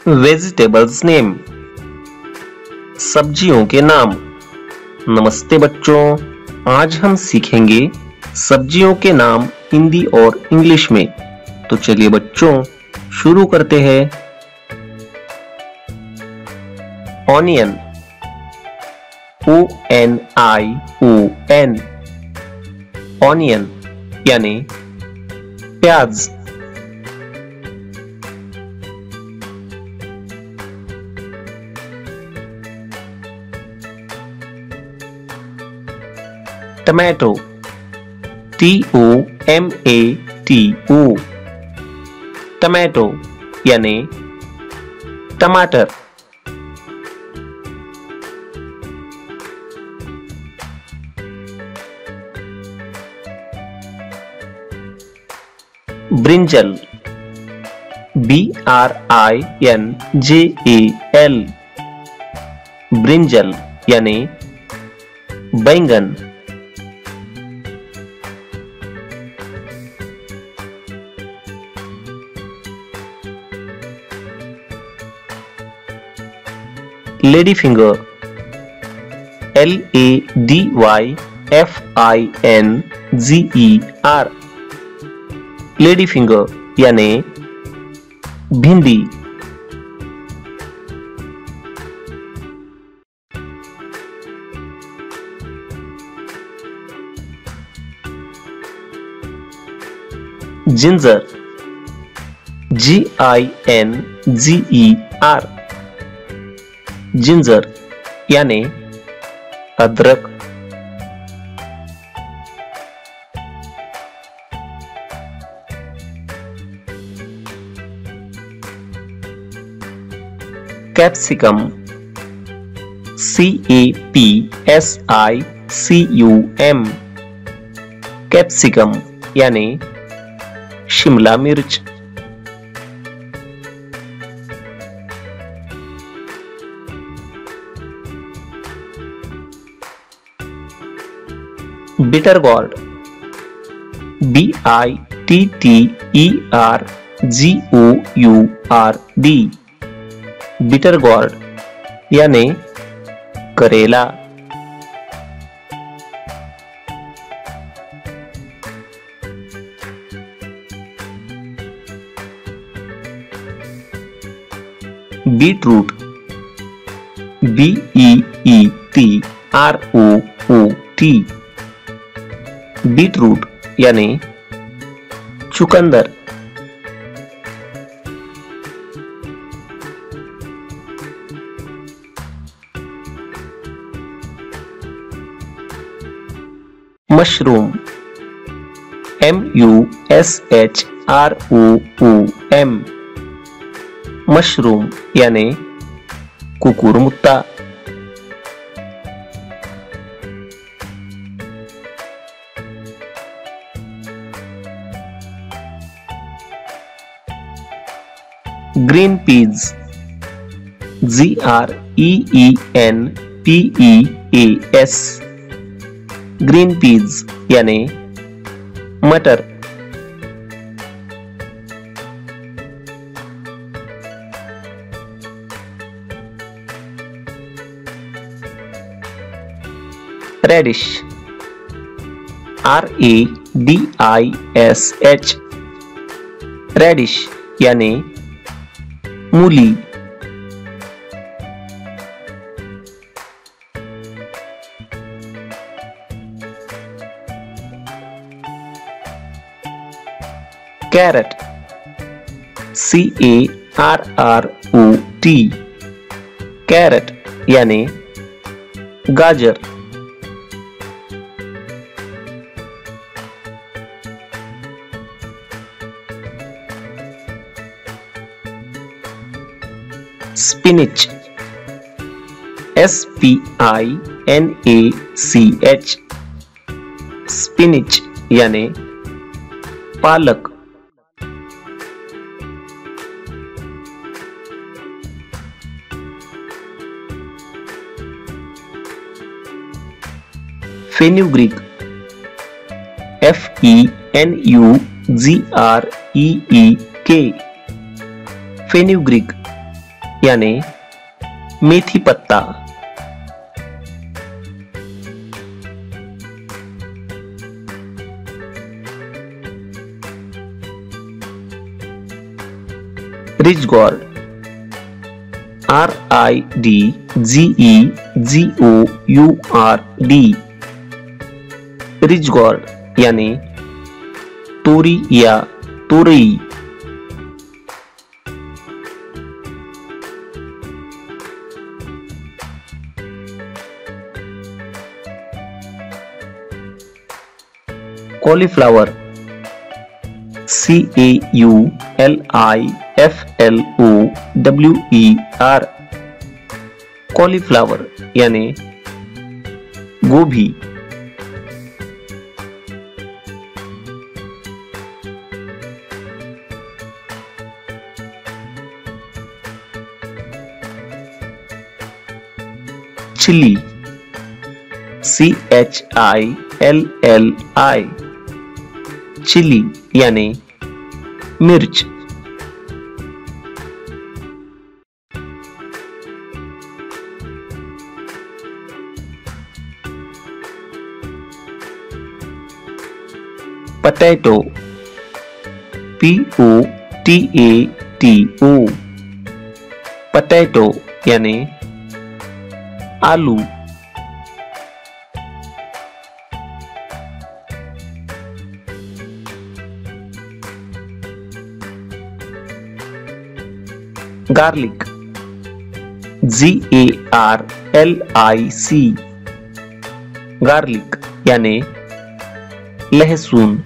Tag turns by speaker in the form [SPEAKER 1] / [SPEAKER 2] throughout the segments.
[SPEAKER 1] Vegetables name, सब्जियों के नाम। नमस्ते बच्चों, आज हम सीखेंगे सब्जियों के नाम हिंदी और इंग्लिश में। तो चलिए बच्चों शुरू करते हैं। ऑनियन, ONION, ऑनियन यानी प्याज। टमाटो, TOMATO, टमाटो यानी टमाटर। ब्रिंजल, BRINJAL, ब्रिंजल यानी बैंगन। Lady finger, LADYFINGER, lady finger यानी भिंडी। जिंजर, GINGER, जिंजर यानी अदरक। कैप्सिकम, CAPSICUM, कैप्सिकम यानी शिमला मिर्च। Bitter gourd, BITTERGOURD, bitter gourd यानी करेला। बीटरूट, BEETROOT, बीटरूट यानी चुकंदर। मशरूम, MUSHROOM, मशरूम यानी कुकुरमुत्ता। Green peas, GREENPEAS, green peas यानी मटर। रेडिश, RADISH, रेडिश यानी मूली। कैरेट, CARROT, कैरेट यानी गाजर। स्पिनिच, SPINACH, स्पिनिच यानी पालक। फेन्यूग्रीक, FENUGREEK, फेन्यूग्रीक यानी मेथी पत्ता। Ridge gourd, RIDGEGOURD, ridge gourd यानी तोरी या तोरई। कॉलीफ्लावर, CAULIFLOWER, कॉलीफ्लावर यानी गोभी। चिली, CHILLI, चिली यानी मिर्च। पोटैटो, POTATO, पोटैटो यानी आलू। गार्लिक, GARLIC, गार्लिक यानी लहसुन।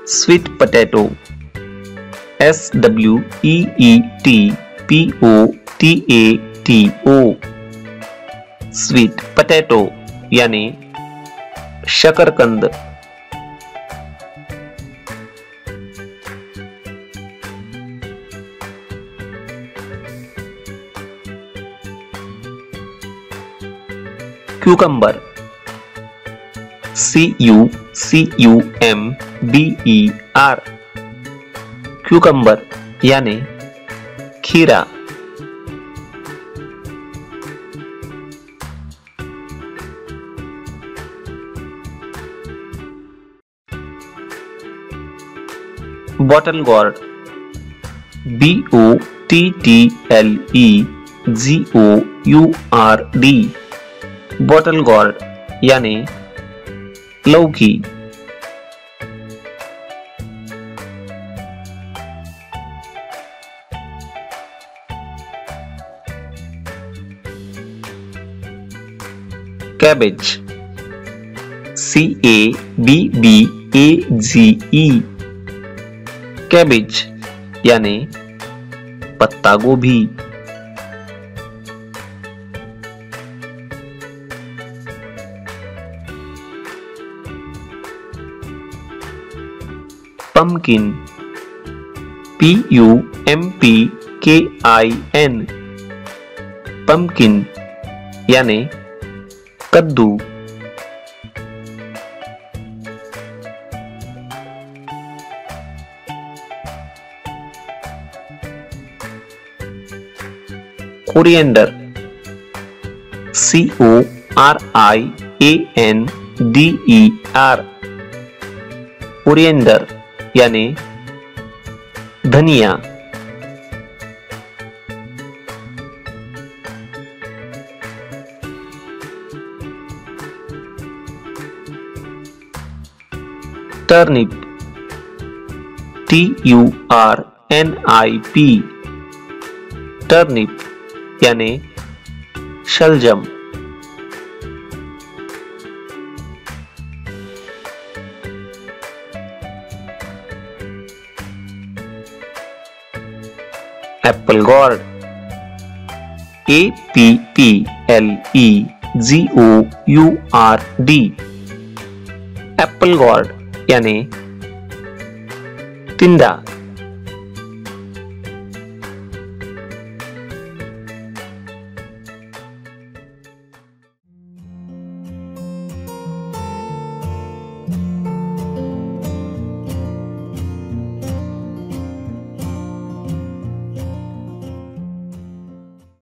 [SPEAKER 1] Sweet potato, SWEET POTATO, sweet potato यानी शकरकंद। क्यूकम्बर, CUCUMBER, क्यूकम्बर यानी खीरा। Bottle gourd, BOTTLEGOURD, bottle gourd यानी लौकी। कैबेज, CABBAGE, कैबेज यानी पत्ता गोभी। पम्पकिन, PUMPKIN, पम्पकिन यानी कद्दू। कोरिएंडर, CORIANDER, कोरिएंडर यानी धनिया। टर्निप, TURNIP, टर्निप यानी शलजम। Apple gourd, APPLEGOURD, apple gourd यानी तिंदा।